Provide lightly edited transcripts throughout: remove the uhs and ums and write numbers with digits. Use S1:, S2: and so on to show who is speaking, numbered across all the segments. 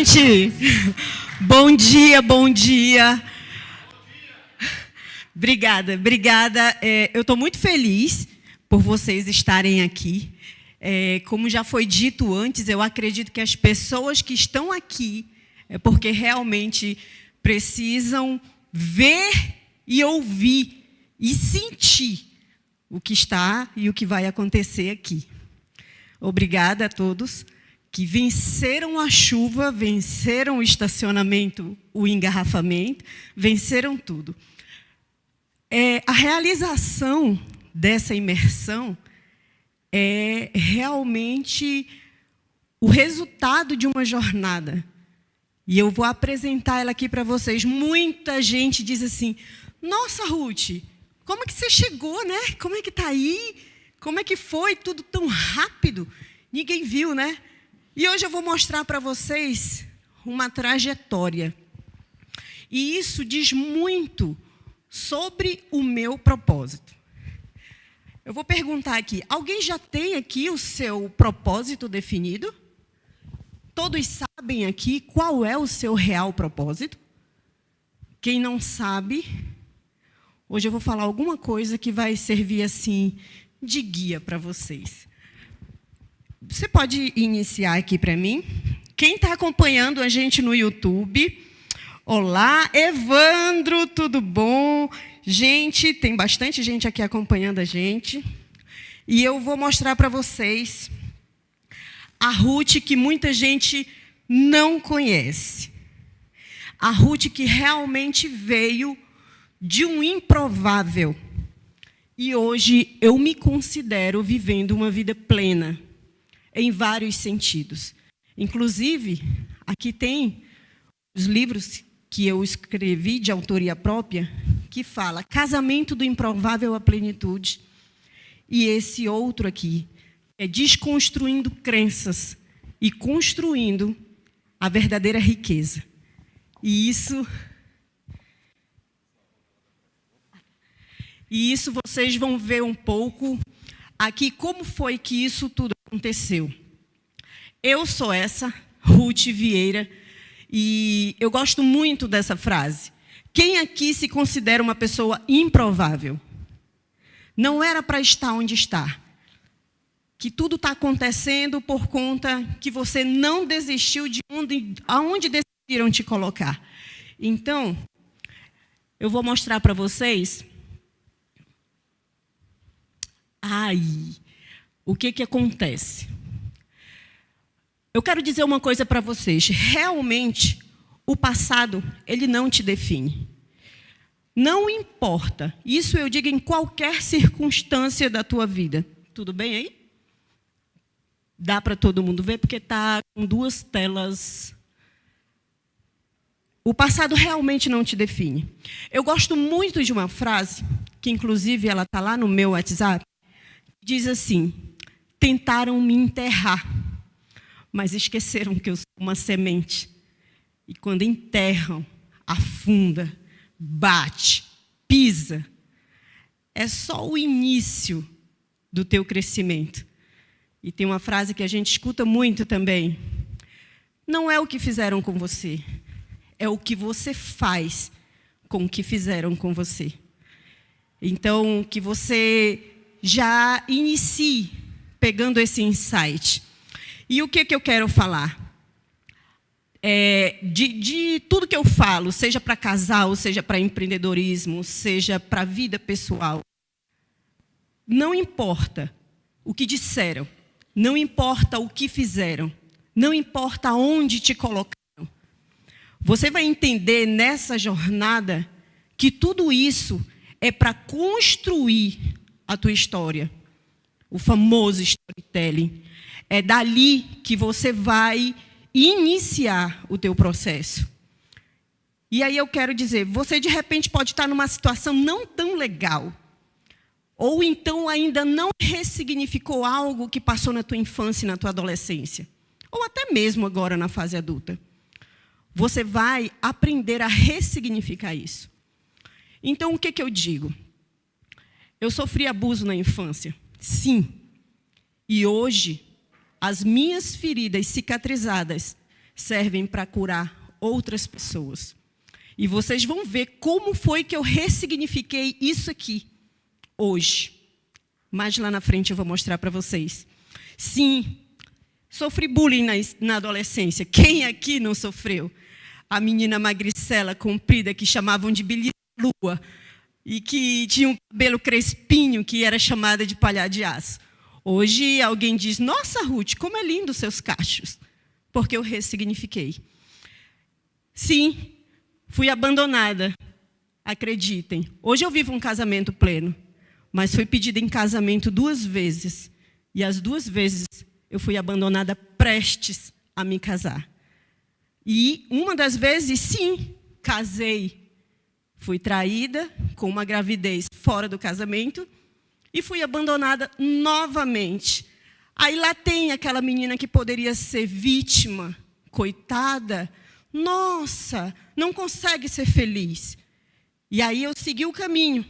S1: Gente, bom dia, bom dia. Obrigada. Eu estou muito feliz por vocês estarem aqui. Como já foi dito antes, eu acredito que as pessoas que estão aqui é porque realmente precisam ver e ouvir e sentir o que está e o que vai acontecer aqui. Obrigada a todos que venceram a chuva, venceram o estacionamento, o engarrafamento, venceram tudo. A realização dessa imersão é realmente o resultado de uma jornada. E eu vou apresentar ela aqui para vocês. Muita gente diz assim, nossa, Ruth, como é que você chegou, né? Como é que está aí? Como é que foi tudo tão rápido? Ninguém viu, né? E hoje eu vou mostrar para vocês uma trajetória. E isso diz muito sobre o meu propósito. Eu vou perguntar aqui, alguém já tem aqui o seu propósito definido? Todos sabem aqui qual é o seu real propósito? Quem não sabe, hoje eu vou falar alguma coisa que vai servir assim de guia para vocês. Você pode iniciar aqui para mim? Quem está acompanhando a gente no YouTube? Olá, Evandro, tudo bom? Gente, tem bastante gente aqui acompanhando a gente. E eu vou mostrar para vocês a Ruth que muita gente não conhece. A Ruth que realmente veio de um improvável. E hoje eu me considero vivendo uma vida plena, em vários sentidos. Inclusive, aqui tem os livros que eu escrevi de autoria própria, que fala Casamento do Improvável à Plenitude. E esse outro aqui é Desconstruindo Crenças e Construindo a Verdadeira Riqueza. E isso vocês vão ver um pouco aqui como foi que isso tudo aconteceu. Eu sou essa, Ruth Vieira, e eu gosto muito dessa frase. Quem aqui se considera uma pessoa improvável? Não era para estar onde está. Que tudo está acontecendo por conta que você não desistiu de aonde decidiram te colocar. Então, eu vou mostrar para vocês o que acontece. Eu quero dizer uma coisa para vocês. Realmente, o passado, ele não te define. Não importa. Isso eu digo em qualquer circunstância da tua vida. Tudo bem aí? Dá para todo mundo ver, porque está com duas telas. O passado realmente não te define. Eu gosto muito de uma frase, que inclusive ela está lá no meu WhatsApp, diz assim, tentaram me enterrar, mas esqueceram que eu sou uma semente. E quando enterram, afunda, bate, pisa, é só o início do teu crescimento. E tem uma frase que a gente escuta muito também. Não é o que fizeram com você, é o que você faz com o que fizeram com você. Então, que você já inicie pegando esse insight. E o que eu quero falar? De tudo que eu falo, seja para casal, seja para empreendedorismo, seja para a vida pessoal. Não importa o que disseram, não importa o que fizeram, não importa onde te colocaram. Você vai entender nessa jornada que tudo isso é para construir a tua história. O famoso storytelling. É dali que você vai iniciar o teu processo. E aí eu quero dizer, você de repente pode estar numa situação não tão legal. Ou então ainda não ressignificou algo que passou na tua infância e na tua adolescência. Ou até mesmo agora na fase adulta. Você vai aprender a ressignificar isso. Então o que eu digo? Eu sofri abuso na infância. Sim. E hoje, as minhas feridas cicatrizadas servem para curar outras pessoas. E vocês vão ver como foi que eu ressignifiquei isso aqui, hoje. Mais lá na frente eu vou mostrar para vocês. Sim, sofri bullying na adolescência. Quem aqui não sofreu? A menina magricela, comprida, que chamavam de Billy Lua, e que tinha um cabelo crespinho, que era chamada de palha de aço. Hoje alguém diz, nossa, Ruth, como é lindo os seus cachos. Porque eu ressignifiquei. Sim, fui abandonada, acreditem. Hoje eu vivo um casamento pleno, mas fui pedida em casamento 2 vezes. E as 2 vezes eu fui abandonada prestes a me casar. E uma das vezes, sim, casei. Fui traída com uma gravidez fora do casamento e fui abandonada novamente. Aí lá tem aquela menina que poderia ser vítima, coitada. Nossa, não consegue ser feliz. E aí eu segui o caminho.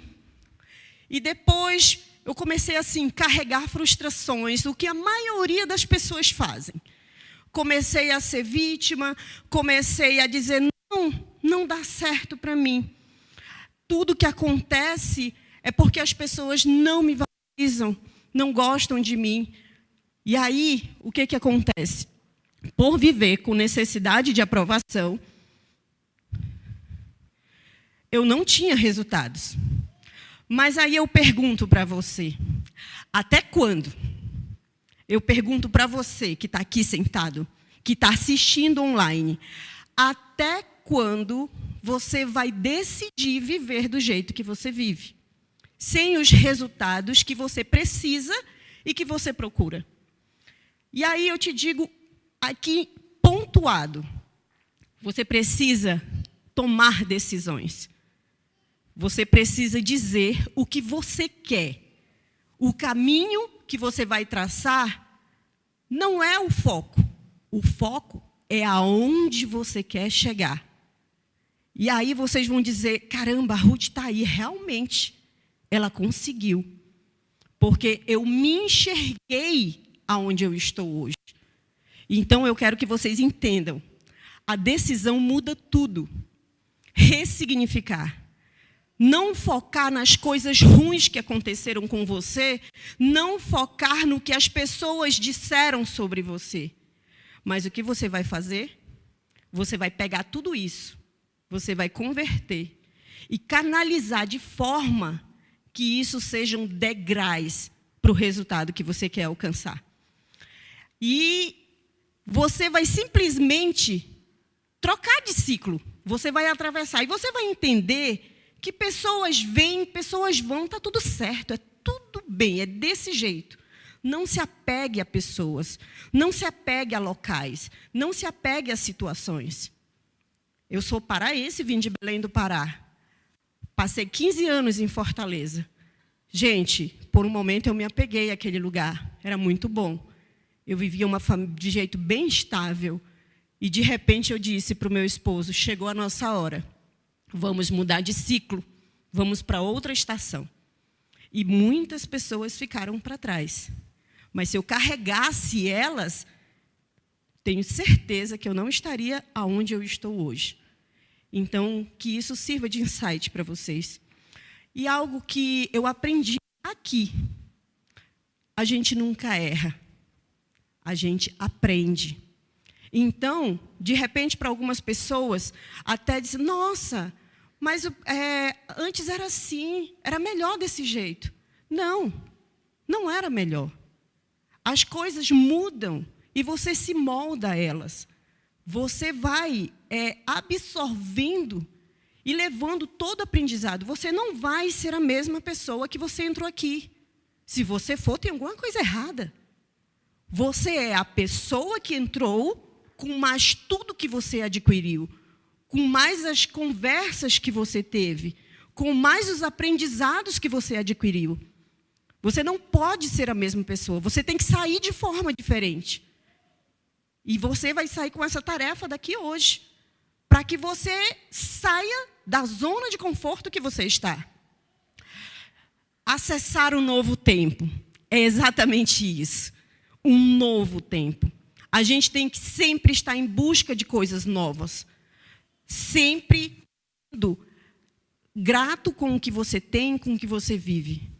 S1: E depois eu comecei assim, carregar frustrações, o que a maioria das pessoas fazem. Comecei a ser vítima, comecei a dizer, não dá certo para mim. Tudo que acontece é porque as pessoas não me valorizam, não gostam de mim. E aí, o que acontece? Por viver com necessidade de aprovação, eu não tinha resultados. Mas aí eu pergunto para você, até quando? Eu pergunto para você que está aqui sentado, que está assistindo online, até quando você vai decidir viver do jeito que você vive? Sem os resultados que você precisa e que você procura. E aí eu te digo aqui, pontuado, você precisa tomar decisões. Você precisa dizer o que você quer. O caminho que você vai traçar não é o foco. O foco é aonde você quer chegar. E aí vocês vão dizer, caramba, a Ruth está aí, realmente. Ela conseguiu. Porque eu me enxerguei aonde eu estou hoje. Então eu quero que vocês entendam. A decisão muda tudo. Ressignificar. Não focar nas coisas ruins que aconteceram com você, não focar no que as pessoas disseram sobre você. Mas o que você vai fazer? Você vai pegar tudo isso, você vai converter e canalizar de forma que isso sejam degraus para o resultado que você quer alcançar. E você vai simplesmente trocar de ciclo, você vai atravessar e você vai entender que pessoas vêm, pessoas vão, está tudo certo, é tudo bem, é desse jeito. Não se apegue a pessoas, não se apegue a locais, não se apegue a situações. Eu sou paraense, vim de Belém do Pará. Passei 15 anos em Fortaleza. Gente, por um momento eu me apeguei àquele lugar, era muito bom. Eu vivia uma família de jeito bem estável. E de repente eu disse para o meu esposo, chegou a nossa hora. Vamos mudar de ciclo, vamos para outra estação. E muitas pessoas ficaram para trás. Mas se eu carregasse elas, tenho certeza que eu não estaria aonde eu estou hoje. Então, que isso sirva de insight para vocês. E algo que eu aprendi aqui. A gente nunca erra. A gente aprende. Então, de repente, para algumas pessoas, até dizem, nossa, mas antes era assim, era melhor desse jeito. Não, não era melhor. As coisas mudam e você se molda a elas. Você vai absorvendo e levando todo o aprendizado. Você não vai ser a mesma pessoa que você entrou aqui. Se você for, tem alguma coisa errada. Você é a pessoa que entrou com mais tudo que você adquiriu, com mais as conversas que você teve, com mais os aprendizados que você adquiriu. Você não pode ser a mesma pessoa, você tem que sair de forma diferente. E você vai sair com essa tarefa daqui hoje, para que você saia da zona de conforto que você está. Acessar um novo tempo, é exatamente isso, um novo tempo. A gente tem que sempre estar em busca de coisas novas. Sempre grato com o que você tem, com o que você vive.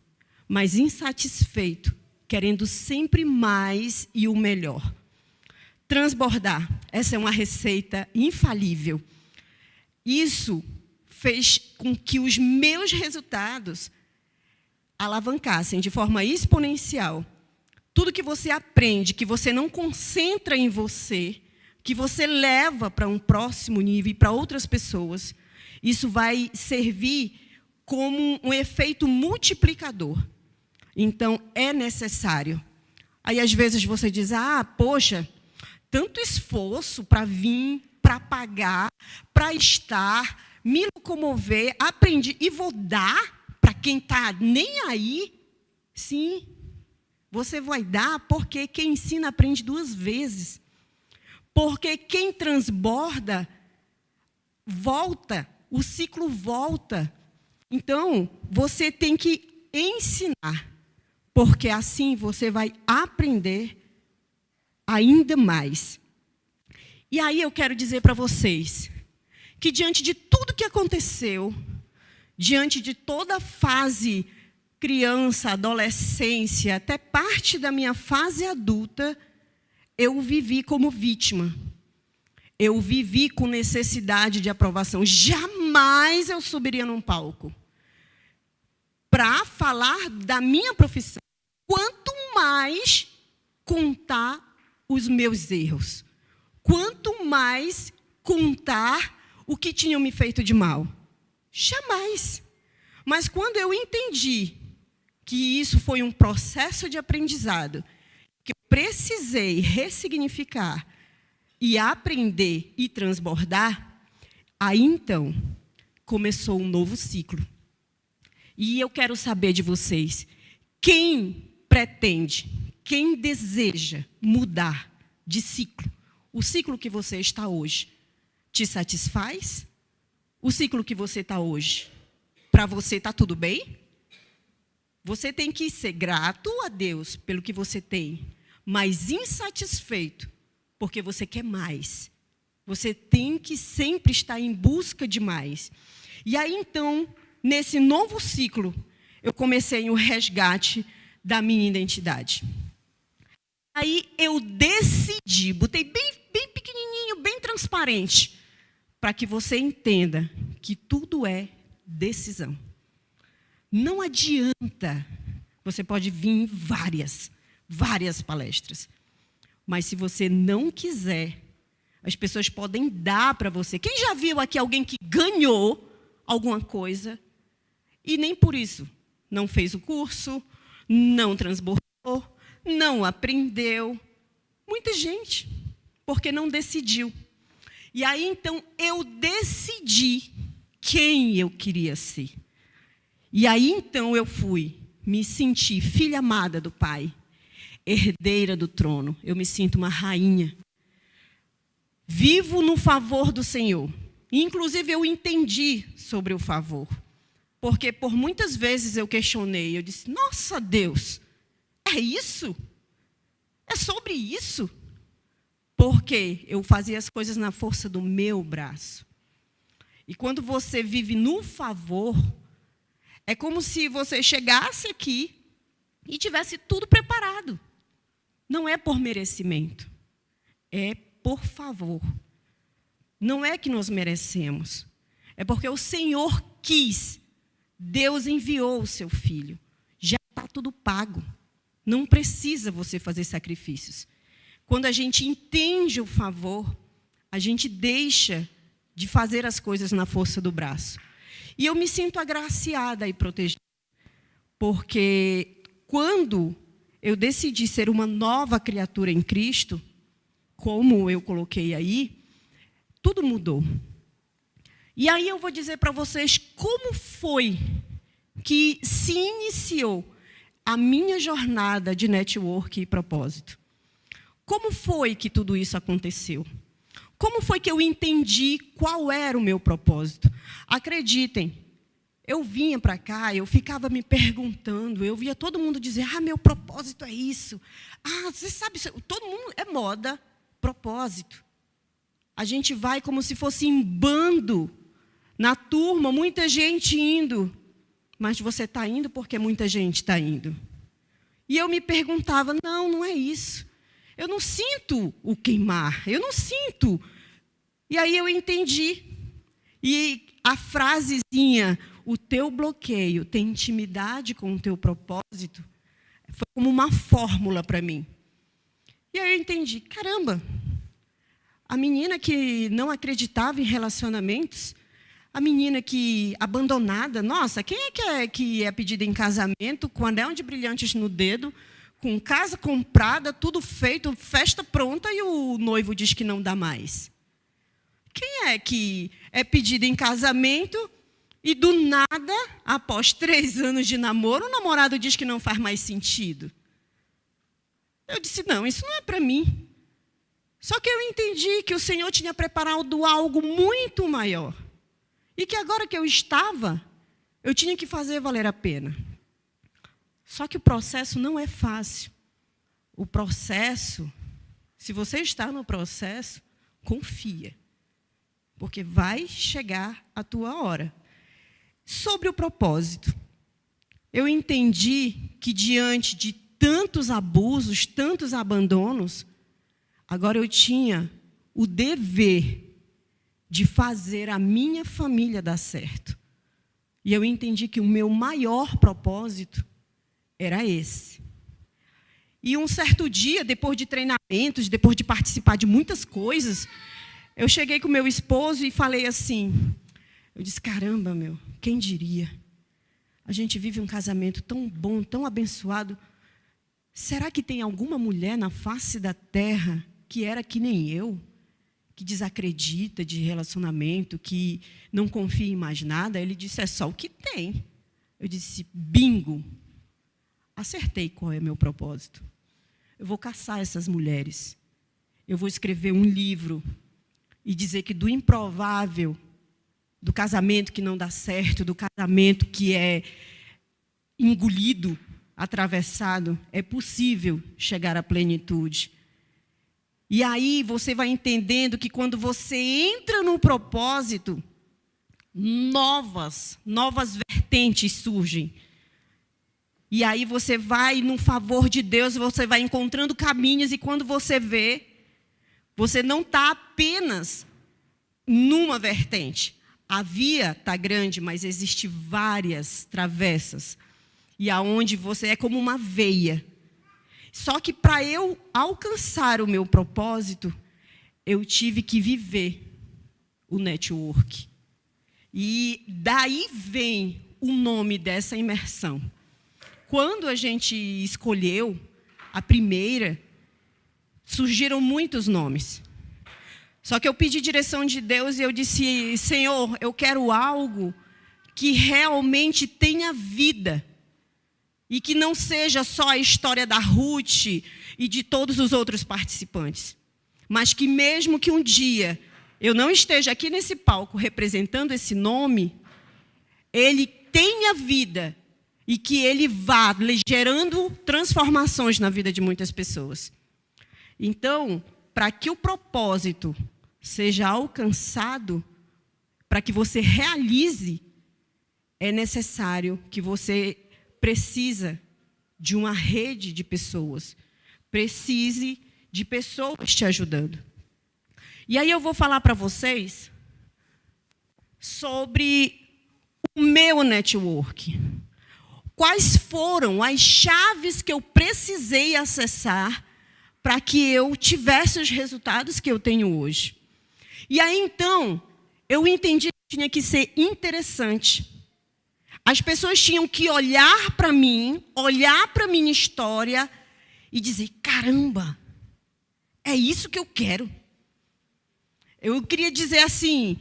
S1: Mas insatisfeito, querendo sempre mais e o melhor. Transbordar. Essa é uma receita infalível. Isso fez com que os meus resultados alavancassem de forma exponencial. Tudo que você aprende, que você não concentra em você, que você leva para um próximo nível e para outras pessoas, isso vai servir como um efeito multiplicador. Então, é necessário. Aí, às vezes, você diz, poxa, tanto esforço para vir, para pagar, para estar, me locomover, aprendi, e vou dar para quem está nem aí? Sim, você vai dar porque quem ensina aprende 2 vezes. Porque quem transborda, volta, o ciclo volta. Então, você tem que ensinar, porque assim você vai aprender ainda mais. E aí eu quero dizer para vocês que diante de tudo que aconteceu, diante de toda a fase criança, adolescência, até parte da minha fase adulta, eu vivi como vítima. Eu vivi com necessidade de aprovação. Jamais eu subiria num palco para falar da minha profissão. Quanto mais contar os meus erros. Quanto mais contar o que tinham me feito de mal. Jamais. Mas quando eu entendi que isso foi um processo de aprendizado, que eu precisei ressignificar e aprender e transbordar, aí então começou um novo ciclo. E eu quero saber de vocês, quem pretende, quem deseja mudar de ciclo? O ciclo que você está hoje te satisfaz? O ciclo que você está hoje, para você está tudo bem? Você tem que ser grato a Deus pelo que você tem, mas insatisfeito, porque você quer mais. Você tem que sempre estar em busca de mais. E aí, então, nesse novo ciclo, eu comecei o resgate da minha identidade. Aí eu decidi, botei bem pequenininho, bem transparente, para que você entenda que tudo é decisão. Não adianta, você pode vir em várias palestras, mas se você não quiser, as pessoas podem dar para você. Quem já viu aqui alguém que ganhou alguma coisa e nem por isso não fez o curso, não transbordou, não aprendeu? Muita gente, porque não decidiu. E aí, então, eu decidi quem eu queria ser. E aí, então, eu me senti filha amada do Pai, herdeira do trono. Eu me sinto uma rainha. Vivo no favor do Senhor. Inclusive, eu entendi sobre o favor. Porque por muitas vezes eu questionei. Eu disse, nossa, Deus, é isso? É sobre isso? Porque eu fazia as coisas na força do meu braço. E quando você vive no favor, é como se você chegasse aqui e tivesse tudo preparado. Não é por merecimento, é por favor. Não é que nós merecemos, é porque o Senhor quis. Deus enviou o seu Filho. Já está tudo pago. Não precisa você fazer sacrifícios. Quando a gente entende o favor, a gente deixa de fazer as coisas na força do braço. E eu me sinto agraciada e protegida. Porque quando eu decidi ser uma nova criatura em Cristo, como eu coloquei aí, tudo mudou. E aí eu vou dizer para vocês como foi que se iniciou a minha jornada de network e propósito. Como foi que tudo isso aconteceu? Como foi que eu entendi qual era o meu propósito? Acreditem, eu vinha para cá, eu ficava me perguntando, eu via todo mundo dizer, meu propósito é isso. Você sabe, todo mundo é moda. propósito. A gente vai como se fosse em bando, na turma, muita gente indo. Mas você está indo porque muita gente está indo. E eu me perguntava, não é isso. Eu não sinto o queimar, eu não sinto. E aí eu entendi. E a frasezinha, o teu bloqueio tem intimidade com o teu propósito, foi como uma fórmula para mim. E aí eu entendi, caramba, a menina que não acreditava em relacionamentos, a menina que abandonada, nossa, quem é que é pedida em casamento, com anel de brilhantes no dedo, com casa comprada, tudo feito, festa pronta e o noivo diz que não dá mais? Quem é que é pedida em casamento e do nada, após 3 anos de namoro, o namorado diz que não faz mais sentido? Eu disse, não, isso não é para mim. Só que eu entendi que o Senhor tinha preparado algo muito maior. E que agora que eu estava, eu tinha que fazer valer a pena. Só que o processo não é fácil. O processo, se você está no processo, confia. Porque vai chegar a tua hora. Sobre o propósito, eu entendi que diante de tantos abusos, tantos abandonos, agora eu tinha o dever de fazer a minha família dar certo. E eu entendi que o meu maior propósito era esse. E um certo dia, depois de treinamentos, depois de participar de muitas coisas, eu cheguei com meu esposo e falei assim, eu disse, caramba, quem diria? A gente vive um casamento tão bom, tão abençoado. Será que tem alguma mulher na face da terra que era que nem eu? Que desacredita de relacionamento, que não confia em mais nada? Ele disse, é só o que tem. Eu disse, bingo. Acertei qual é o meu propósito. Eu vou caçar essas mulheres. Eu vou escrever um livro e dizer que do improvável, do casamento que não dá certo, do casamento que é engolido, atravessado, é possível chegar à plenitude. E aí você vai entendendo que quando você entra no propósito, novas vertentes surgem. E aí você vai, no favor de Deus, você vai encontrando caminhos, e quando você vê, você não está apenas numa vertente. A via está grande, mas existem várias travessas. E aonde você é como uma veia. Só que para eu alcançar o meu propósito, eu tive que viver o network. E daí vem o nome dessa imersão. Quando a gente escolheu a primeira, surgiram muitos nomes. Só que eu pedi direção de Deus e eu disse, Senhor, eu quero algo que realmente tenha vida. E que não seja só a história da Ruth e de todos os outros participantes. Mas que mesmo que um dia eu não esteja aqui nesse palco representando esse nome, ele tenha vida e que ele vá gerando transformações na vida de muitas pessoas. Então, para que o propósito seja alcançado, para que você realize, é necessário que você precisa de uma rede de pessoas. Precise de pessoas te ajudando. E aí eu vou falar para vocês sobre o meu network. Quais foram as chaves que eu precisei acessar para que eu tivesse os resultados que eu tenho hoje. E aí, então, eu entendi que tinha que ser interessante. As pessoas tinham que olhar para mim, olhar para a minha história e dizer, caramba, é isso que eu quero. Eu queria dizer assim,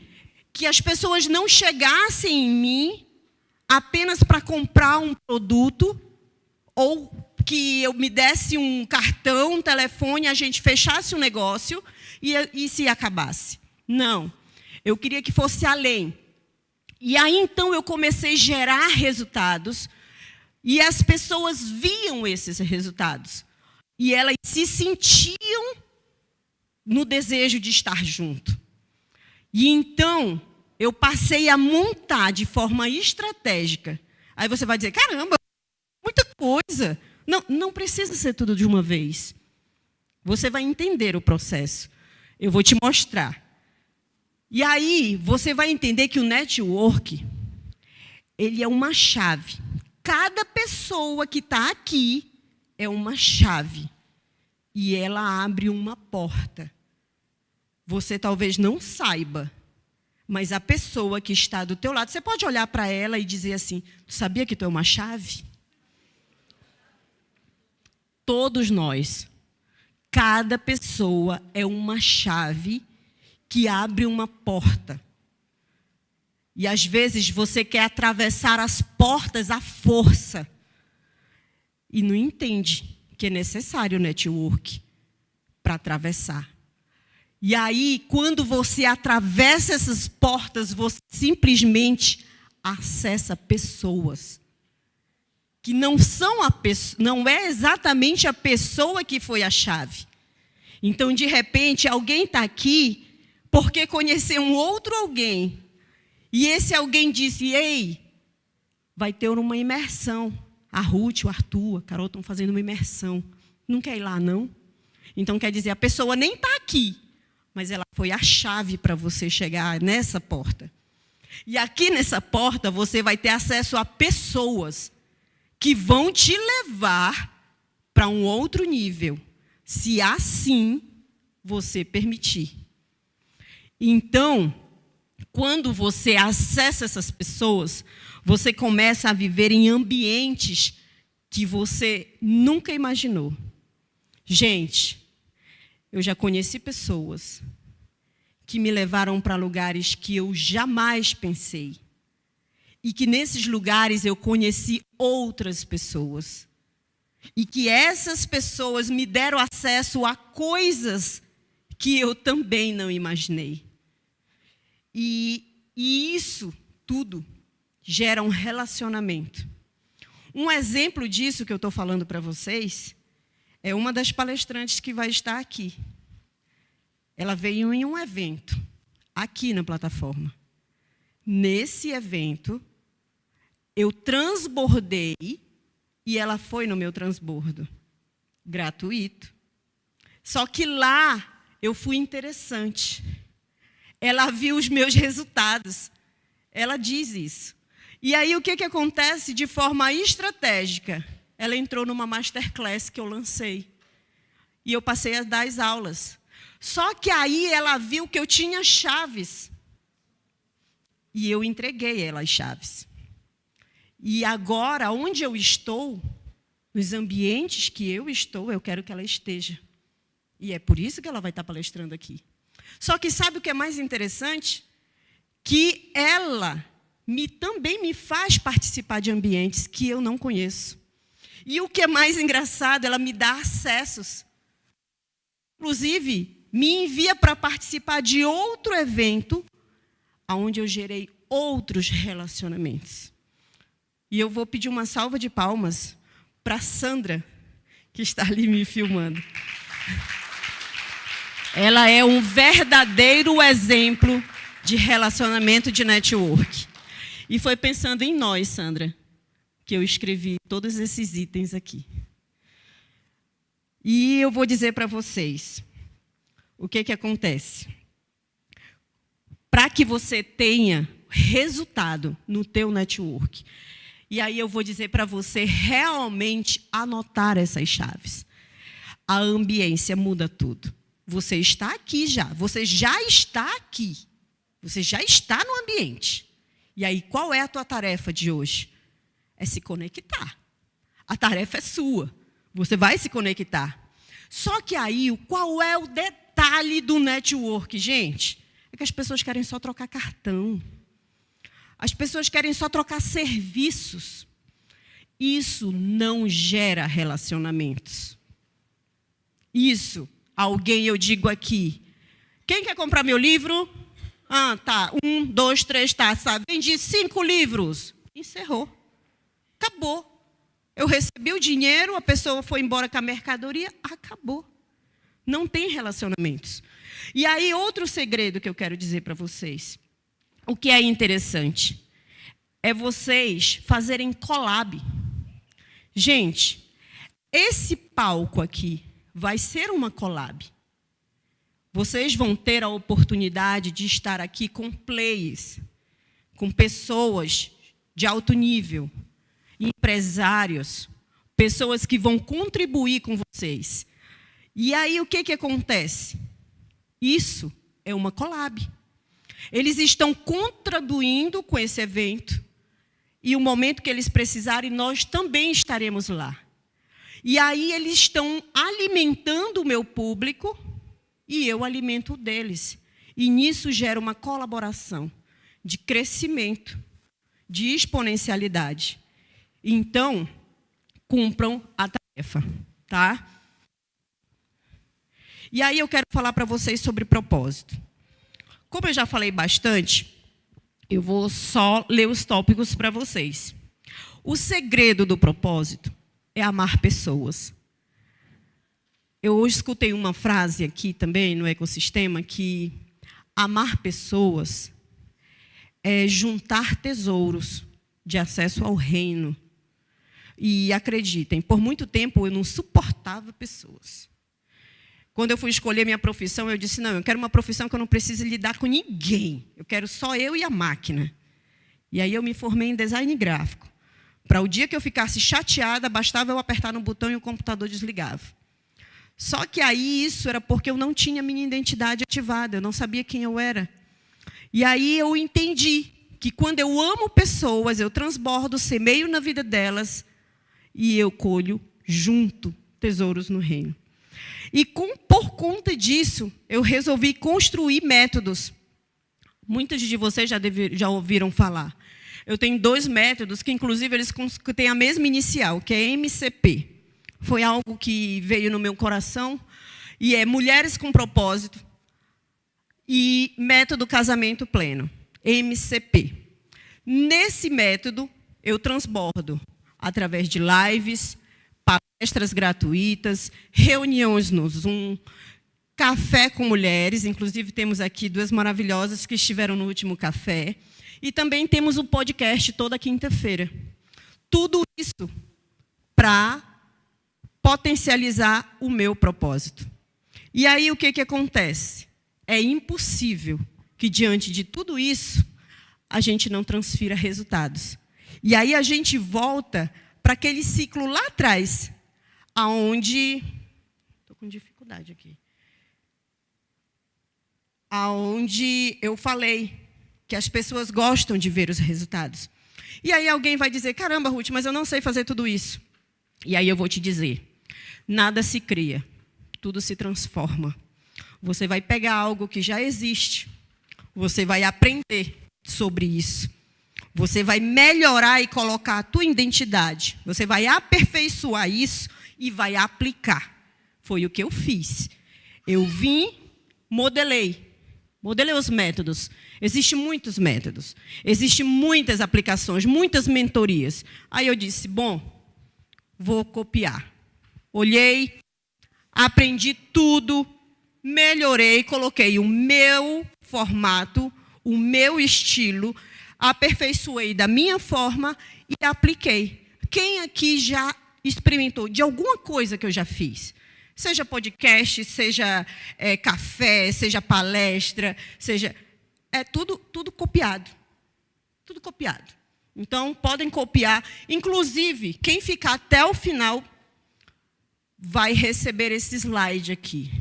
S1: que as pessoas não chegassem em mim apenas para comprar um produto, ou que eu me desse um cartão, um telefone, a gente fechasse um negócio e se acabasse. Não, eu queria que fosse além. E aí, então, eu comecei a gerar resultados, e as pessoas viam esses resultados. E elas se sentiam no desejo de estar junto. E então, eu passei a montar de forma estratégica. Aí você vai dizer, caramba, muita coisa. Não precisa ser tudo de uma vez. Você vai entender o processo. Eu vou te mostrar. E aí, você vai entender que o network, ele é uma chave. Cada pessoa que está aqui é uma chave. E ela abre uma porta. Você talvez não saiba, mas a pessoa que está do teu lado, você pode olhar para ela e dizer assim, tu sabia que tu é uma chave? Todos nós, cada pessoa é uma chave que abre uma porta. E às vezes você quer atravessar as portas à força e não entende que é necessário o network para atravessar. E aí, quando você atravessa essas portas, você simplesmente acessa pessoas que não é exatamente a pessoa que foi a chave. Então, de repente, alguém está aqui porque conheceu um outro alguém. E esse alguém disse, ei, vai ter uma imersão. A Ruth, o Arthur, a Carol estão fazendo uma imersão. Não quer ir lá, não? Então, quer dizer, a pessoa nem está aqui, mas ela foi a chave para você chegar nessa porta. E aqui nessa porta, você vai ter acesso a pessoas que vão te levar para um outro nível, se assim você permitir. Então, quando você acessa essas pessoas, você começa a viver em ambientes que você nunca imaginou. Gente, eu já conheci pessoas que me levaram para lugares que eu jamais pensei. E que nesses lugares eu conheci outras pessoas. E que essas pessoas me deram acesso a coisas que eu também não imaginei. E isso tudo gera um relacionamento. Um exemplo disso que eu estou falando para vocês é uma das palestrantes que vai estar aqui. Ela veio em um evento, aqui na plataforma. Nesse evento, eu transbordei e ela foi no meu transbordo. Gratuito. Só que lá eu fui interessante. Ela viu os meus resultados. Ela diz isso. E aí o que acontece de forma estratégica? Ela entrou numa masterclass que eu lancei. E eu passei a dar as aulas. Só que aí ela viu que eu tinha chaves. E eu entreguei ela as chaves. E agora, onde eu estou, nos ambientes que eu estou, eu quero que ela esteja. E é por isso que ela vai estar palestrando aqui. Só que sabe o que é mais interessante? Que ela também me faz participar de ambientes que eu não conheço. E o que é mais engraçado, ela me dá acessos. Inclusive, me envia para participar de outro evento, onde eu gerei outros relacionamentos. E eu vou pedir uma salva de palmas para a Sandra, que está ali me filmando. Ela é um verdadeiro exemplo de relacionamento de network. E foi pensando em nós, Sandra, que eu escrevi todos esses itens aqui. E eu vou dizer para vocês o que acontece. Para que você tenha resultado no teu network. E aí eu vou dizer para você realmente anotar essas chaves. A ambiência muda tudo. Você está aqui já. Você já está aqui. Você já está no ambiente. E aí, qual é a tua tarefa de hoje? É se conectar. A tarefa é sua. Você vai se conectar. Só que aí, qual é o detalhe do network, gente? É que as pessoas querem só trocar cartão. As pessoas querem só trocar serviços. Isso não gera relacionamentos. Isso, alguém eu digo aqui. Quem quer comprar meu livro? Ah, tá. 1, 2, 3, tá. Sabe? Vendi 5 livros. Encerrou. Acabou. Eu recebi o dinheiro, a pessoa foi embora com a mercadoria, acabou. Não tem relacionamentos. E aí, outro segredo que eu quero dizer para vocês. O que é interessante é vocês fazerem collab. Gente, esse palco aqui vai ser uma collab. Vocês vão ter a oportunidade de estar aqui com players, com pessoas de alto nível, empresários, pessoas que vão contribuir com vocês. E aí, o que acontece? Isso é uma collab. Eles estão contribuindo com esse evento, e o momento que eles precisarem, nós também estaremos lá. E aí, eles estão alimentando o meu público, e eu alimento o deles. E nisso gera uma colaboração de crescimento, de exponencialidade. Então, cumpram a tarefa, tá? E aí eu quero falar para vocês sobre propósito. Como eu já falei bastante, eu vou só ler os tópicos para vocês. O segredo do propósito é amar pessoas. Eu hoje escutei uma frase aqui também no ecossistema que amar pessoas é juntar tesouros de acesso ao reino. E acreditem, por muito tempo eu não suportava pessoas. Quando eu fui escolher minha profissão, eu disse, não, eu quero uma profissão que eu não precise lidar com ninguém. Eu quero só eu e a máquina. E aí eu me formei em design gráfico. Para o dia que eu ficasse chateada, bastava eu apertar no botão e o computador desligava. Só que aí isso era porque eu não tinha minha identidade ativada, eu não sabia quem eu era. E aí eu entendi que quando eu amo pessoas, eu transbordo, semeio na vida delas e eu colho junto tesouros no reino. E por conta disso, eu resolvi construir métodos. Muitos de vocês já ouviram falar. Eu tenho 2 métodos que, inclusive, eles têm a mesma inicial, que é MCP. Foi algo que veio no meu coração. E é Mulheres com Propósito e Método Casamento Pleno, MCP. Nesse método, eu transbordo através de lives, palestras gratuitas, reuniões no Zoom, café com mulheres, inclusive temos aqui 2 maravilhosas que estiveram no último café, e também temos o podcast toda quinta-feira. Tudo isso para potencializar o meu propósito. E aí o que acontece? É impossível que diante de tudo isso, a gente não transfira resultados. E aí a gente volta para aquele ciclo lá atrás, aonde estou com dificuldade aqui, aonde eu falei que as pessoas gostam de ver os resultados. E aí alguém vai dizer, caramba, Ruth, mas eu não sei fazer tudo isso. E aí eu vou te dizer, nada se cria, tudo se transforma. Você vai pegar algo que já existe, você vai aprender sobre isso. Você vai melhorar e colocar a tua identidade. Você vai aperfeiçoar isso e vai aplicar. Foi o que eu fiz. Eu vim, modelei os métodos. Existem muitos métodos. Existem muitas aplicações, muitas mentorias. Aí eu disse, bom, vou copiar. Olhei, aprendi tudo, melhorei, coloquei o meu formato, o meu estilo, aperfeiçoei da minha forma e apliquei. Quem aqui já experimentou de alguma coisa que eu já fiz? Seja podcast, seja café, seja palestra, seja... É tudo copiado. Tudo copiado. Então, podem copiar. Inclusive, quem ficar até o final vai receber esse slide aqui.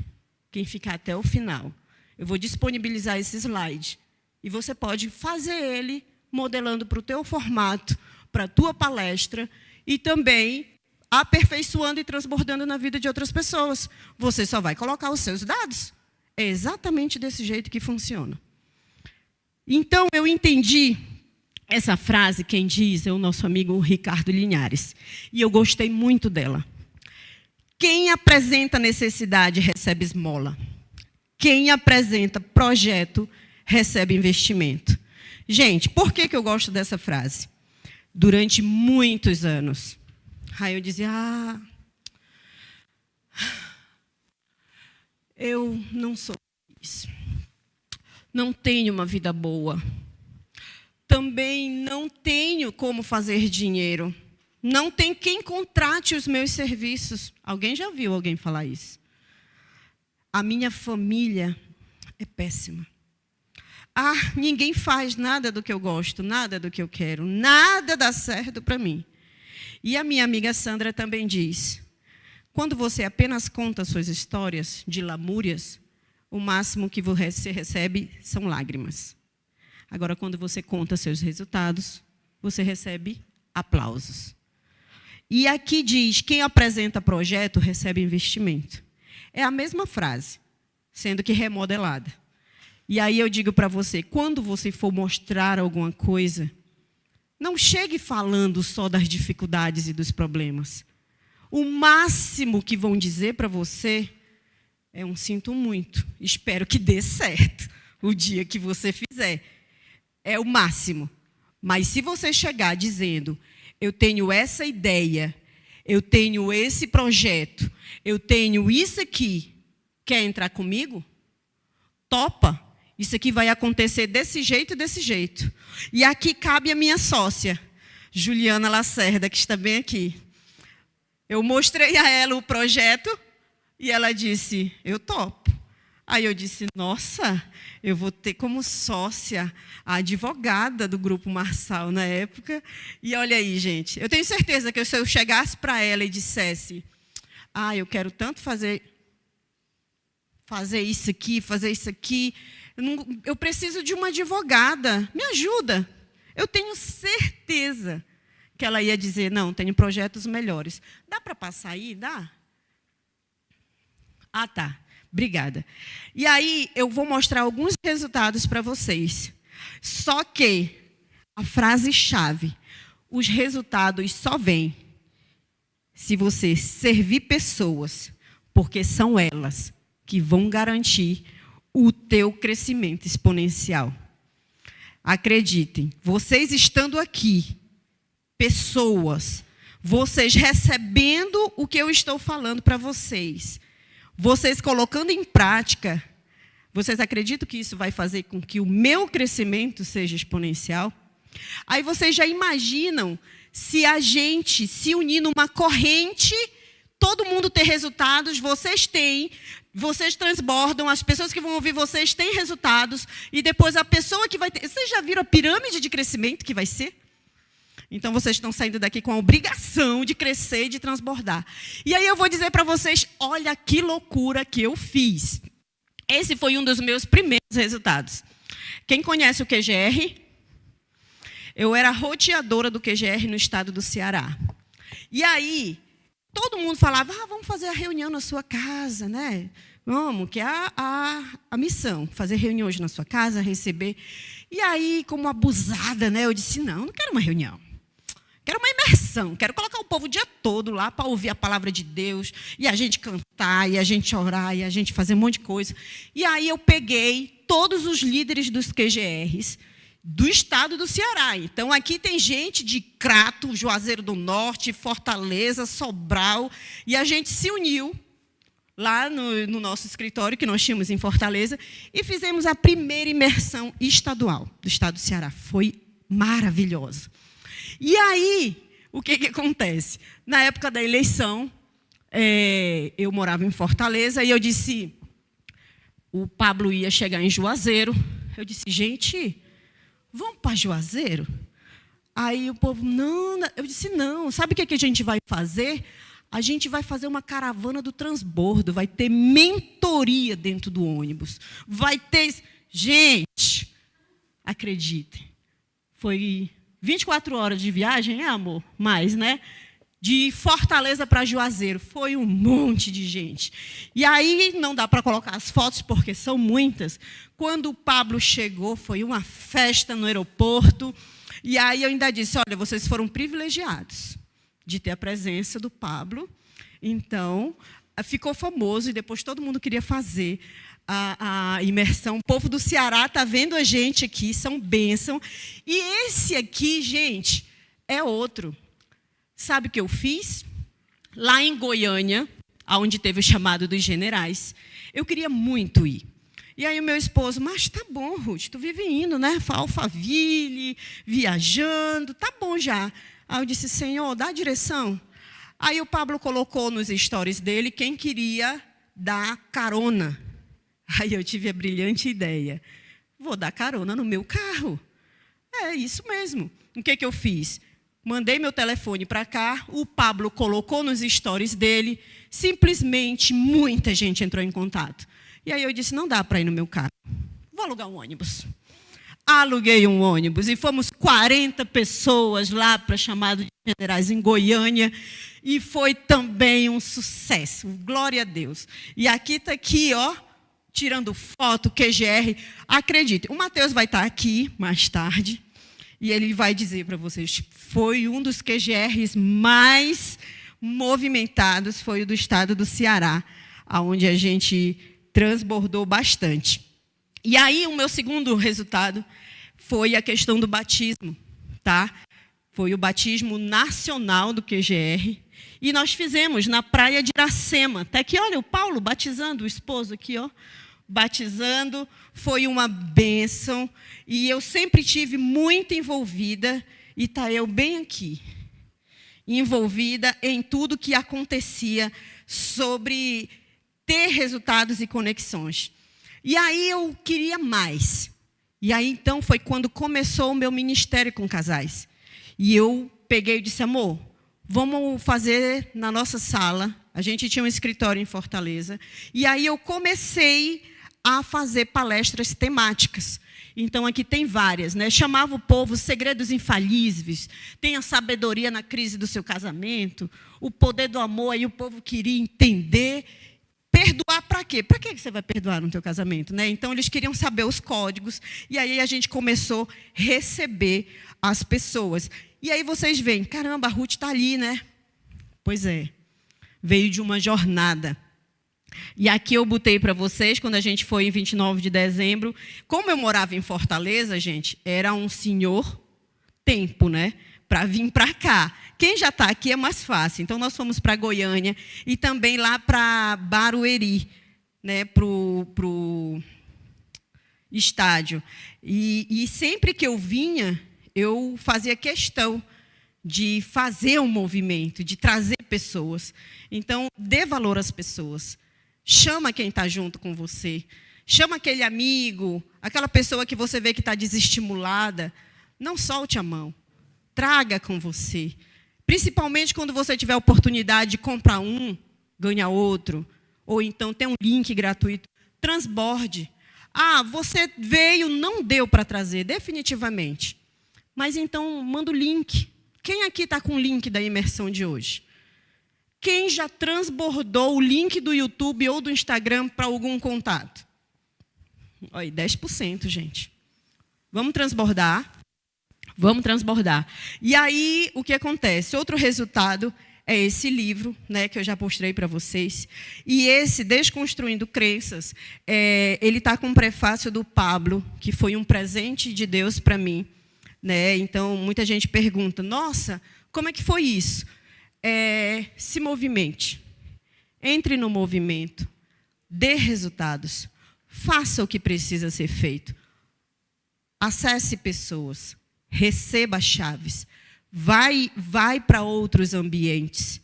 S1: Quem ficar até o final. Eu vou disponibilizar esse slide. E você pode fazer ele modelando para o teu formato, para a tua palestra, e também aperfeiçoando e transbordando na vida de outras pessoas. Você só vai colocar os seus dados. É exatamente desse jeito que funciona. Então, eu entendi essa frase, quem diz é o nosso amigo Ricardo Linhares. E eu gostei muito dela. Quem apresenta necessidade recebe esmola. Quem apresenta projeto recebe investimento. Gente, por que eu gosto dessa frase? Durante muitos anos, aí eu dizia, Eu não sou feliz. Não tenho uma vida boa. Também não tenho como fazer dinheiro. Não tem quem contrate os meus serviços. Alguém já viu alguém falar isso? A minha família é péssima. Ninguém faz nada do que eu gosto, nada do que eu quero, nada dá certo para mim. E a minha amiga Sandra também diz, quando você apenas conta suas histórias de lamúrias, o máximo que você recebe são lágrimas. Agora, quando você conta seus resultados, você recebe aplausos. E aqui diz, quem apresenta projeto recebe investimento. É a mesma frase, sendo que remodelada. E aí eu digo para você, quando você for mostrar alguma coisa, não chegue falando só das dificuldades e dos problemas. O máximo que vão dizer para você é sinto muito, espero que dê certo o dia que você fizer. É o máximo. Mas se você chegar dizendo, eu tenho essa ideia, eu tenho esse projeto, eu tenho isso aqui, quer entrar comigo? Topa. Isso aqui vai acontecer desse jeito e desse jeito. E aqui cabe a minha sócia, Juliana Lacerda, que está bem aqui. Eu mostrei a ela o projeto e ela disse, eu topo. Aí eu disse, nossa, eu vou ter como sócia a advogada do Grupo Marçal na época. E olha aí, gente, eu tenho certeza que se eu chegasse para ela e dissesse, eu quero tanto fazer isso aqui, eu preciso de uma advogada, me ajuda. Eu tenho certeza que ela ia dizer, não, tenho projetos melhores. Dá para passar aí? Dá? Tá. Obrigada. E aí, eu vou mostrar alguns resultados para vocês. Só que, a frase-chave, os resultados só vêm se você servir pessoas, porque são elas que vão garantir o teu crescimento exponencial. Acreditem, vocês estando aqui, pessoas, vocês recebendo o que eu estou falando para vocês, vocês colocando em prática, vocês acreditam que isso vai fazer com que o meu crescimento seja exponencial? Aí vocês já imaginam se a gente se unir numa corrente, todo mundo ter resultados, vocês têm, vocês transbordam, as pessoas que vão ouvir vocês têm resultados, e depois a pessoa que vai ter... Vocês já viram a pirâmide de crescimento que vai ser? Então, vocês estão saindo daqui com a obrigação de crescer e de transbordar. E aí eu vou dizer para vocês, olha que loucura que eu fiz. Esse foi um dos meus primeiros resultados. Quem conhece o QGR? Eu era roteadora do QGR no estado do Ceará. E aí, todo mundo falava, vamos fazer a reunião na sua casa, né? Vamos, que é a missão, fazer reuniões na sua casa, receber. E aí, como abusada, né? Eu disse, não quero uma reunião. Quero uma imersão, quero colocar o povo o dia todo lá para ouvir a palavra de Deus, e a gente cantar, e a gente orar, e a gente fazer um monte de coisa. E aí eu peguei todos os líderes dos QGRs do estado do Ceará. Então, aqui tem gente de Crato, Juazeiro do Norte, Fortaleza, Sobral, e a gente se uniu lá no nosso escritório, que nós tínhamos em Fortaleza, e fizemos a primeira imersão estadual do estado do Ceará. Foi maravilhosa. E aí, o que acontece? Na época da eleição, eu morava em Fortaleza, e eu disse, o Pablo ia chegar em Juazeiro, eu disse, gente, vamos para Juazeiro? Aí o povo, não, eu disse, não, sabe o que a gente vai fazer? A gente vai fazer uma caravana do transbordo, vai ter mentoria dentro do ônibus, vai ter... Gente, acreditem, foi 24 horas de viagem, amor? Mais, né? De Fortaleza para Juazeiro, foi um monte de gente. E aí, não dá para colocar as fotos, porque são muitas. Quando o Pablo chegou, foi uma festa no aeroporto. E aí eu ainda disse, olha, vocês foram privilegiados de ter a presença do Pablo. Então, ficou famoso e depois todo mundo queria fazer a imersão. O povo do Ceará está vendo a gente aqui, são bênção. E esse aqui, gente, é outro. Sabe o que eu fiz? Lá em Goiânia, onde teve o chamado dos generais. Eu queria muito ir. E aí o meu esposo, mas tá bom, Ruth, tu vive indo, né? Alphaville, viajando, tá bom já. Aí eu disse, Senhor, dá a direção. Aí o Pablo colocou nos stories dele quem queria dar carona. Aí eu tive a brilhante ideia. Vou dar carona no meu carro. É isso mesmo. O que eu fiz? Mandei meu telefone para cá, o Pablo colocou nos stories dele, simplesmente muita gente entrou em contato. E aí eu disse, não dá para ir no meu carro, vou alugar um ônibus. Aluguei um ônibus e fomos 40 pessoas lá para chamado de generais em Goiânia e foi também um sucesso, glória a Deus. E aqui está aqui, ó, tirando foto, QGR, acredite, o Mateus vai estar aqui mais tarde. E ele vai dizer para vocês, foi um dos QGRs mais movimentados, foi o do estado do Ceará, onde a gente transbordou bastante. E aí, o meu segundo resultado foi a questão do batismo, tá? Foi o batismo nacional do QGR. E nós fizemos na praia de Iracema. Está aqui, olha, o Paulo batizando, o esposo aqui, ó. Batizando, foi uma bênção, e eu sempre tive muito envolvida, e está eu bem aqui, envolvida em tudo que acontecia sobre ter resultados e conexões. E aí eu queria mais. E aí então foi quando começou o meu ministério com casais. E eu peguei e disse, amor, vamos fazer na nossa sala. A gente tinha um escritório em Fortaleza. E aí eu comecei a fazer palestras temáticas. Então, aqui tem várias, né? Chamava o povo segredos infalíveis, tem a sabedoria na crise do seu casamento, o poder do amor, aí o povo queria entender. Perdoar para quê? Para que você vai perdoar no teu casamento, né? Então, eles queriam saber os códigos, e aí a gente começou a receber as pessoas. E aí vocês veem, caramba, a Ruth está ali, né? Pois é, veio de uma jornada. E aqui eu botei para vocês, quando a gente foi em 29 de dezembro, como eu morava em Fortaleza, gente, era um senhor tempo, né? Para vir para cá. Quem já está aqui é mais fácil. Então, nós fomos para Goiânia e também lá para Barueri, né? Para o estádio. E sempre que eu vinha, eu fazia questão de fazer um movimento, de trazer pessoas. Então, dê valor às pessoas. Chama quem está junto com você. Chama aquele amigo, aquela pessoa que você vê que está desestimulada. Não solte a mão. Traga com você. Principalmente quando você tiver a oportunidade de comprar um, ganhar outro. Ou então tem um link gratuito. Transborde. Ah, você veio, não deu para trazer, definitivamente. Mas então, manda o link. Quem aqui está com o link da imersão de hoje? Quem já transbordou o link do YouTube ou do Instagram para algum contato? Olha, 10%, gente. Vamos transbordar. Vamos transbordar. E aí, o que acontece? Outro resultado é esse livro, né, que eu já mostrei para vocês. E esse, Desconstruindo Crenças, ele está com um prefácio do Pablo, que foi um presente de Deus para mim. Né? Então, muita gente pergunta, nossa, como é que foi isso? Se movimente, entre no movimento, dê resultados, faça o que precisa ser feito, acesse pessoas, receba chaves, vai para outros ambientes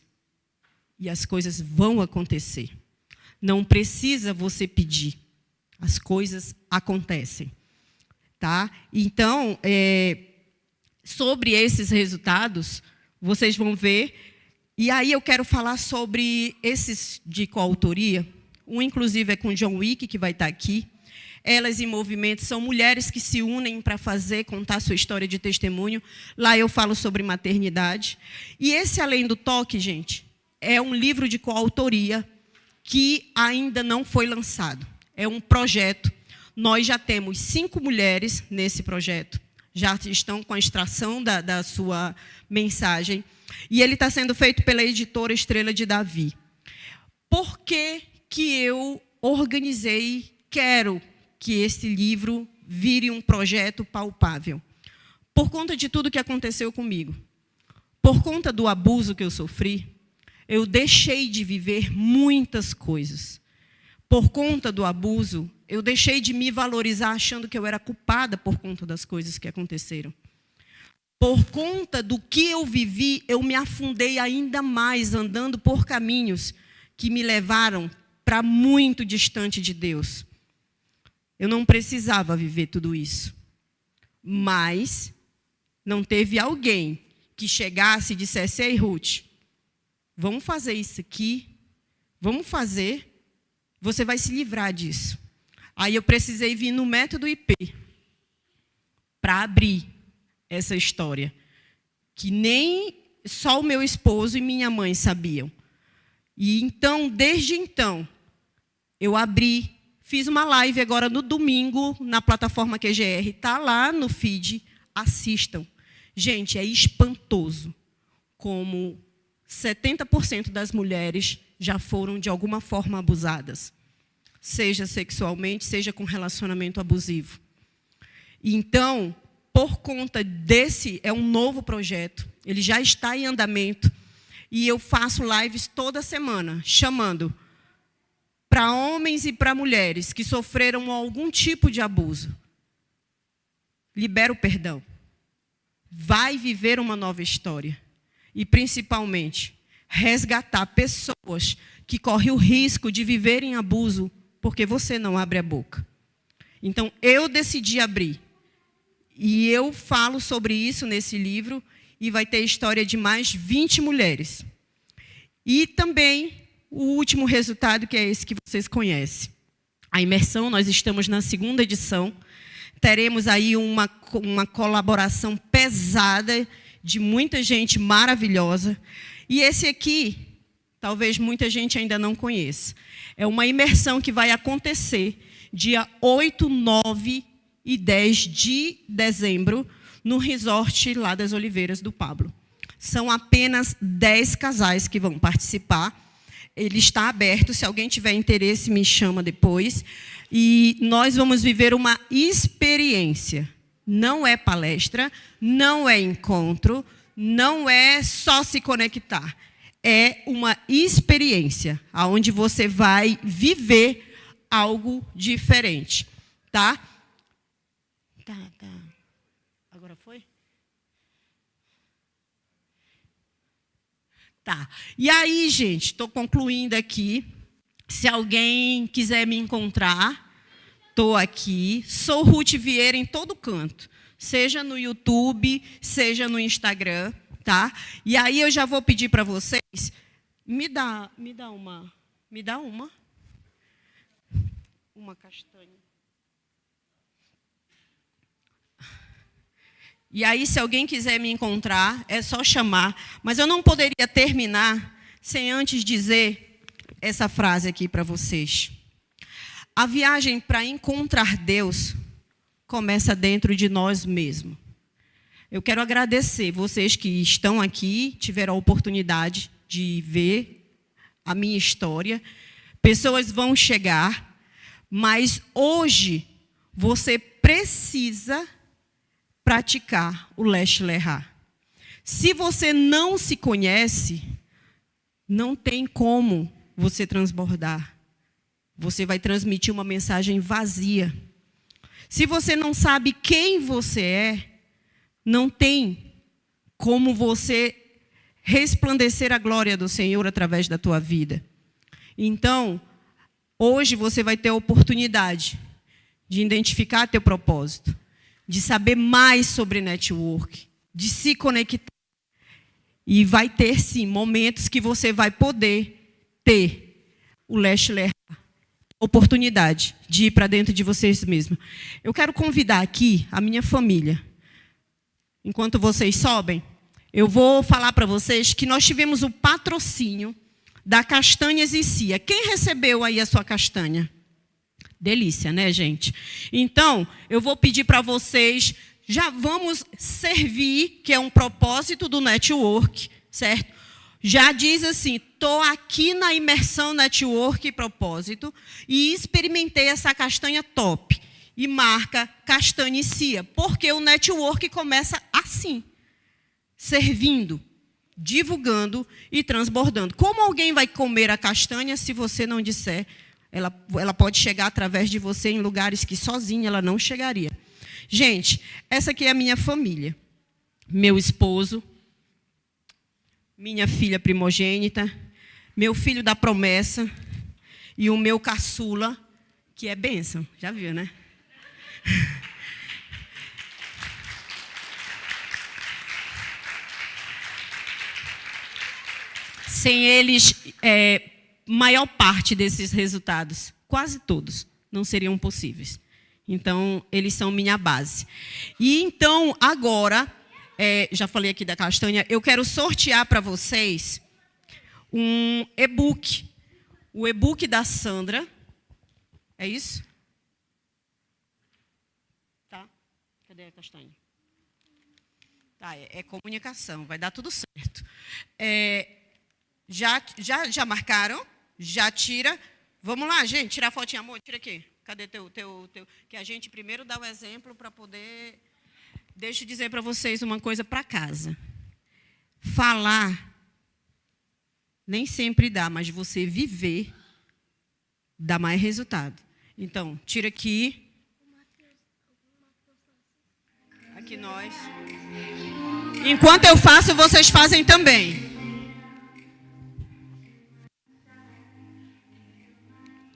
S1: e as coisas vão acontecer. Não precisa você pedir, as coisas acontecem. Tá? Então, sobre esses resultados, vocês vão ver. E aí eu quero falar sobre esses de coautoria. Um, inclusive, é com John Wick, que vai estar aqui. Elas em Movimento são mulheres que se unem para contar sua história de testemunho. Lá eu falo sobre maternidade. E esse Além do Toque, gente, é um livro de coautoria que ainda não foi lançado. É um projeto. Nós já temos 5 mulheres nesse projeto. Já estão com a extração da sua mensagem. E ele está sendo feito pela editora Estrela de Davi. Por que eu organizei, quero que esse livro vire um projeto palpável? Por conta de tudo que aconteceu comigo. Por conta do abuso que eu sofri, eu deixei de viver muitas coisas. Por conta do abuso, eu deixei de me valorizar achando que eu era culpada por conta das coisas que aconteceram. Por conta do que eu vivi, eu me afundei ainda mais andando por caminhos que me levaram para muito distante de Deus. Eu não precisava viver tudo isso. Mas não teve alguém que chegasse e dissesse: ei, Ruth, vamos fazer isso aqui, vamos fazer, você vai se livrar disso. Aí eu precisei vir no método IP para abrir essa história, que nem só o meu esposo e minha mãe sabiam. E então, desde então, eu abri, fiz uma live agora no domingo, na plataforma QGR, está lá no feed, assistam. Gente, é espantoso como 70% das mulheres já foram de alguma forma abusadas, seja sexualmente, seja com relacionamento abusivo. Então, por conta desse, é um novo projeto, ele já está em andamento, e eu faço lives toda semana, chamando para homens e para mulheres que sofreram algum tipo de abuso. Libera o perdão. Vai viver uma nova história. E, principalmente, resgatar pessoas que correm o risco de viverem abuso porque você não abre a boca. Então, eu decidi abrir. E eu falo sobre isso nesse livro, e vai ter a história de mais 20 mulheres. E também o último resultado, que é esse que vocês conhecem. A imersão, nós estamos na 2ª edição. Teremos aí uma colaboração pesada de muita gente maravilhosa. E esse aqui, talvez muita gente ainda não conheça. É uma imersão que vai acontecer dia 8, 9 e 10 de dezembro, no resort lá das Oliveiras do Pablo. São apenas 10 casais que vão participar. Ele está aberto, se alguém tiver interesse, me chama depois. E nós vamos viver uma experiência. Não é palestra, não é encontro, não é só se conectar. É uma experiência, onde você vai viver algo diferente. Tá? Tá. Agora foi? Tá. E aí, gente, estou concluindo aqui. Se alguém quiser me encontrar, estou aqui. Sou Ruth Vieira em todo canto. Seja no YouTube, seja no Instagram, tá? E aí eu já vou pedir para vocês, me dá uma castanha. E aí, se alguém quiser me encontrar, é só chamar. Mas eu não poderia terminar sem antes dizer essa frase aqui para vocês. A viagem para encontrar Deus começa dentro de nós mesmos. Eu quero agradecer vocês que estão aqui, tiveram a oportunidade de ver a minha história. Pessoas vão chegar, mas hoje você precisa praticar o Lech Lecha. Se você não se conhece, não tem como você transbordar. Você vai transmitir uma mensagem vazia. Se você não sabe quem você é, não tem como você resplandecer a glória do Senhor através da tua vida. Então, hoje você vai ter a oportunidade de identificar teu propósito, de saber mais sobre network, de se conectar. E vai ter, sim, momentos que você vai poder ter o Lech Lecha, oportunidade de ir para dentro de vocês mesmos. Eu quero convidar aqui a minha família. Enquanto vocês sobem, eu vou falar para vocês que nós tivemos o patrocínio da Castanhas e Cia. Quem recebeu aí a sua castanha? Delícia, né, gente? Então, eu vou pedir para vocês, já vamos servir, que é um propósito do network, certo? Já diz assim, estou aqui na imersão network e propósito e experimentei essa castanha top. E marca Castanha e Cia, porque o network começa assim, servindo, divulgando e transbordando. Como alguém vai comer a castanha se você não disser? Ela pode chegar através de você em lugares que sozinha ela não chegaria. Gente, essa aqui é a minha família. Meu esposo, minha filha primogênita, meu filho da promessa e o meu caçula, que é bênção. Já viu, né? Sem eles, maior parte desses resultados, quase todos, não seriam possíveis. Então, eles são minha base. E então, agora, já falei aqui da castanha, eu quero sortear para vocês um e-book. O e-book da Sandra. É isso? Tá? Cadê a castanha? Tá, é comunicação, vai dar tudo certo. Já marcaram? Já tira. Vamos lá, gente, tirar a fotinha, amor, tira aqui. Cadê teu? Que a gente primeiro dá o exemplo para poder... Deixa eu dizer para vocês uma coisa para casa. Falar nem sempre dá, mas você viver dá mais resultado. Então, tira aqui. Aqui nós. Enquanto eu faço, vocês fazem também.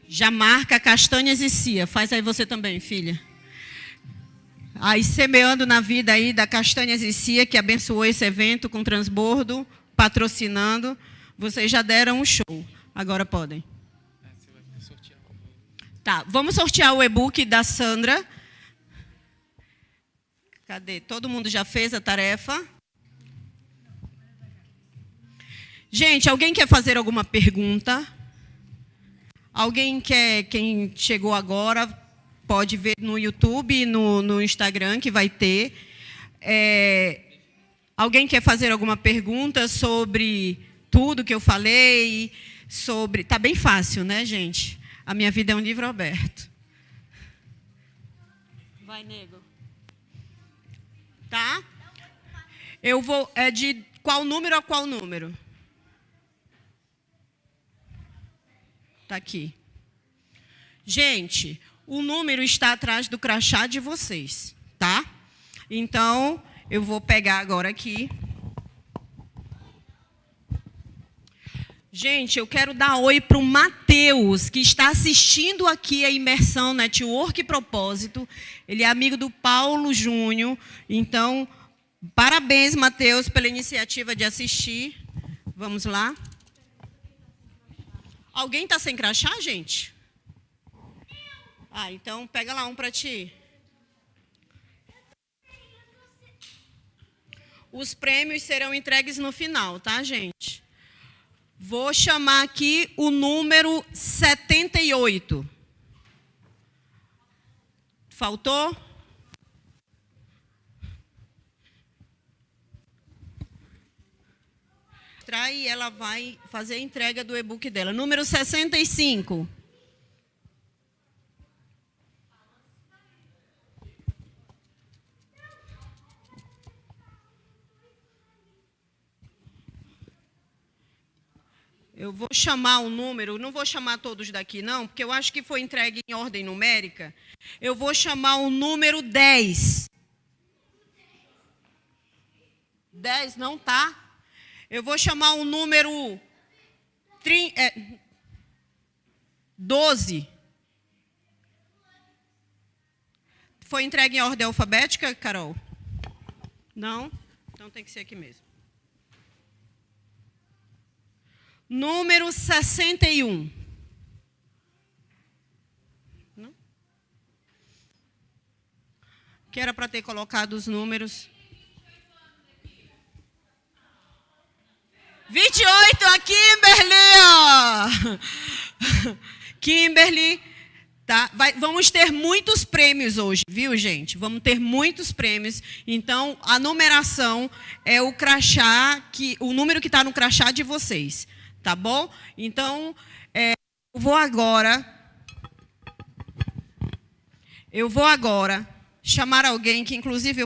S1: Já marca castanhas e cia. Faz aí você também, filha. Aí, semeando na vida aí da Castanhas e Cia, que abençoou esse evento com transbordo, patrocinando. Vocês já deram um show. Agora podem. Tá, vamos sortear o e-book da Sandra. Cadê? Todo mundo já fez a tarefa? Gente, alguém quer fazer alguma pergunta? Alguém quer, quem chegou agora, pode ver no YouTube e no Instagram, que vai ter. Alguém quer fazer alguma pergunta sobre tudo que eu falei? Tá bem fácil, né, gente? A minha vida é um livro aberto. Vai, nego. Tá? Eu vou... de qual número a qual número? Está aqui. Gente, o número está atrás do crachá de vocês, tá? Então, eu vou pegar agora aqui. Gente, eu quero dar oi para o Matheus, que está assistindo aqui a imersão Network e Propósito. Ele é amigo do Paulo Júnior. Então, parabéns, Matheus, pela iniciativa de assistir. Vamos lá. Alguém está sem crachá, gente? Então pega lá um para ti. Os prêmios serão entregues no final, tá, gente? Vou chamar aqui o número 78. Faltou? E ela vai fazer a entrega do e-book dela. Número 65. Eu vou chamar o número, não vou chamar todos daqui não, porque eu acho que foi entregue em ordem numérica. Eu vou chamar o número 10. 10 não tá? Eu vou chamar o número 12. Foi entregue em ordem alfabética, Carol? Não? Então tem que ser aqui mesmo. Número 61. Não? Que era para ter colocado os números. 28, a Kimberly, ó. Kimberly, tá? Vamos ter muitos prêmios hoje, viu, gente? Vamos ter muitos prêmios. Então, a numeração é o crachá, o número que está no crachá de vocês, tá bom? Então, eu vou agora chamar alguém que, inclusive,